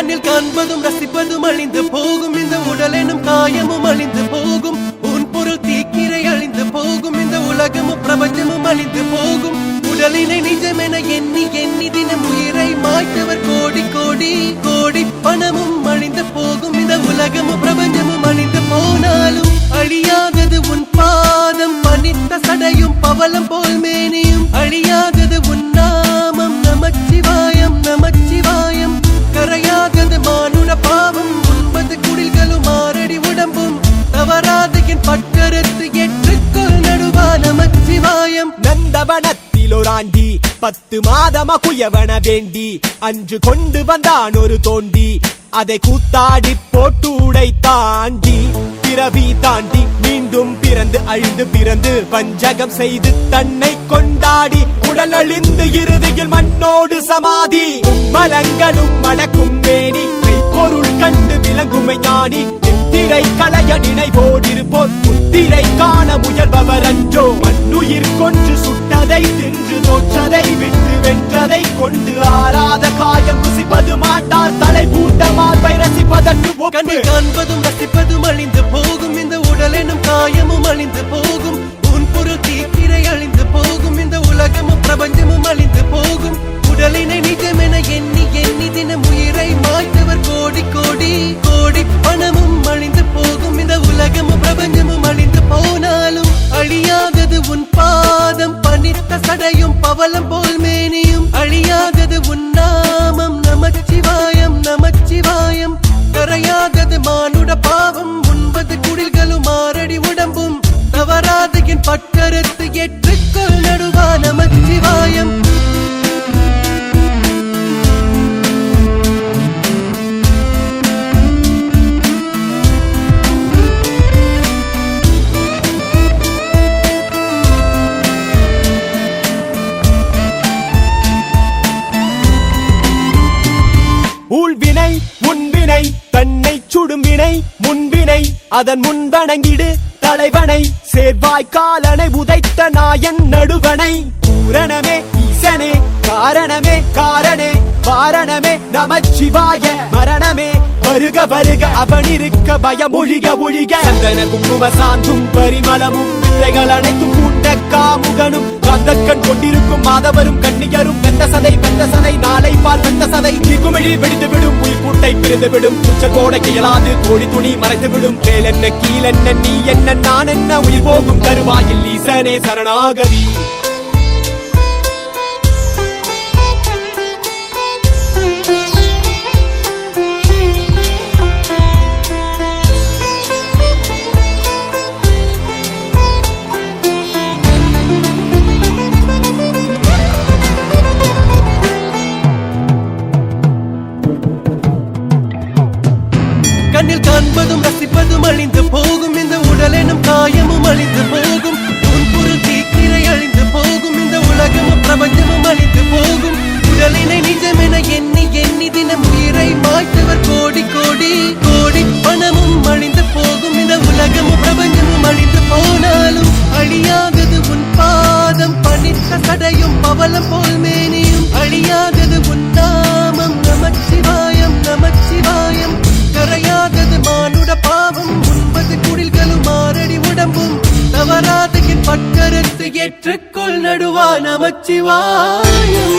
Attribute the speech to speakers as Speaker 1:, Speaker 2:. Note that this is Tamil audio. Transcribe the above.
Speaker 1: கண்ணில் காண்பதும் ரசிப்பதும் அழிந்து போகும், இந்த உடல் எனும் காயமும் அழிந்து போகும். உன் பொருள் தீக்கிரை அழிந்து போகும், இந்த உலகமும் பிரபஞ்சமும் அழிந்து போகும். உடலினை நிஜமென எண்ணி எண்ணி தினம் உயிரை மாய்த்தவர் கோடி கோடி கோடி. பணமும் அழிந்து போகும், இந்த உலகமும் பிரபஞ்சமும் அழிந்து போனாலும் அழியாதது உன் பாதம். பனித்த சடையும் பவளம் போல் மேனியும் அழியாதது உன் நாமம். நமச்சிவாயம் நமச்சிவாயம். கரையாதது மானுட பாவம், 9 குடில்களும் 6 அடி உடம்பும். தவறாத என் பட்கரத்து ஏற்றுக்கொள் நடுவா நமச்சிவாயம்.
Speaker 2: நந்தவனத்தில் ஓராண்டி 10 மாதமா குயவன வேண்டி அன்று கொண்டு வந்தான் ஒரு தோண்டி. அதை கூத்தாடி போட்டு உடைத்தாண்டி பிறவி தாண்டி மீண்டும் பிறந்து அழிந்து பிறந்து வஞ்சகம் செய்து தன்னை கொண்டாடி உடல் அழிந்து இறுதியில் மண்ணோடு சமாதி. மலங்களும் மணக்கும் மேனி பொருள் கண்டு விளங்குமை ஞானி. திரை களைய நினைவோடிருப்போர் முத்திரை காண முயல்பவர் அன்றோ. மண்ணுயிர் கொன்று சுட்டதை தின்று தோற்றதை விட்டு வென்றதை கொண்டு ஆறாத காயம் ருசிப்பது மாட்டார். தலை பூட்ட மார்பை ரசிப்பதற்கு
Speaker 1: கண்ணில் காண்பதும் ரசிப்பதும் அழிந்து போகும், இந்த உடல் எனும் காயமும் அழிந்து போகும். உன் பொருள் தீக்கிரை அழிந்து போகும், இந்த உலகமும் பிரபஞ்சமும் அழிந்து போகும். உடலினை நிஜமென எண்ணி எண்ணி தினம் உயிரை மாய்த்தவர் கோடி கோடி கோடி. பணமும் அழிந்து போகும், இந்த உலகமும் பிரபஞ்சமும் அழிந்து போனாலும் அழியாதது உன் பாதம். பனித்த சடையும் பவளம் போல் மேனியும் அழியாதது உன் நாமம். நமச்சிவாயம் நமச்சிவாயம். கரையாதது மானுட பாவம், 9 குடில்களும் 6 அடி உடம்பும். தவறாத என் பட்கரத்து ஏற்றுக்கொள் நடுவா நமச்சிவாயம்.
Speaker 2: ஊழ்வினை உன்வினை தன்னை சுடும் வினை முன்வினை அதன் முன்வணங்கிடு தலைவனை. சேர்வாய்க்காலனை உதைத்த நாயன் நடுவனை. பூரணமே ஈசனே காரணமே காரணே வாரணமே நமச்சிவாய. மரணமே வருக வருக அவனிருக்க பயம் ஒழிக ஒழிக. சந்தன குங்கும சாந்தும் பரிமளமும் பிள்ளைகள் அனைத்தும் கூட்ட காமுகனும் கந்தக்கண் கொண்டிருக்கும் மாதவரும் கண்ணியரும். வெந்த சதை நாளை பால் வெந்த சதை குமிழி வெடித்து விடும். உயிர் கூட்டை பிரிந்து விடும். உச்ச கோட கியலாது கோழி துணி மறைத்து விடும். மேல் என்ன கீழ் என்ன நீ என்ன நான் என்ன உயிர் போகும் தருவாயில் ஈசனே சரணாகதி.
Speaker 1: கண்ணில் காண்பதும் ரசிப்பதும் அழிந்து போகும், இந்த உடல் எனும் காயமும் அழிந்து போகும். உன் பொருள் தீக்கிரை அழிந்து போகும், இந்த உலகமும் பிரபஞ்சமும் அழிந்து போகும். உடலினை நிஜமென எண்ணி எண்ணி தினம் உயிரை மாய்த்தவர் கோடி கோடி கோடி. பணமும் அழிந்து போகும், இந்த உலகமும் பிரபஞ்சமும் அழிந்து போனாலும் அழியாதது உன் பாதம். பனித்த சடையும் பவளம் போல் மேனியும் அழியாதது உன் நாமம். நமச்சிவாயம் நமச்சிவாயம். கரையாதது மானுட பாவம், 9 குடில்களும் 6 அடி உடம்பும். தவறாத என் பட்கரத்து ஏற்றுக்கொள் நடுவா நமச்சிவாயம்.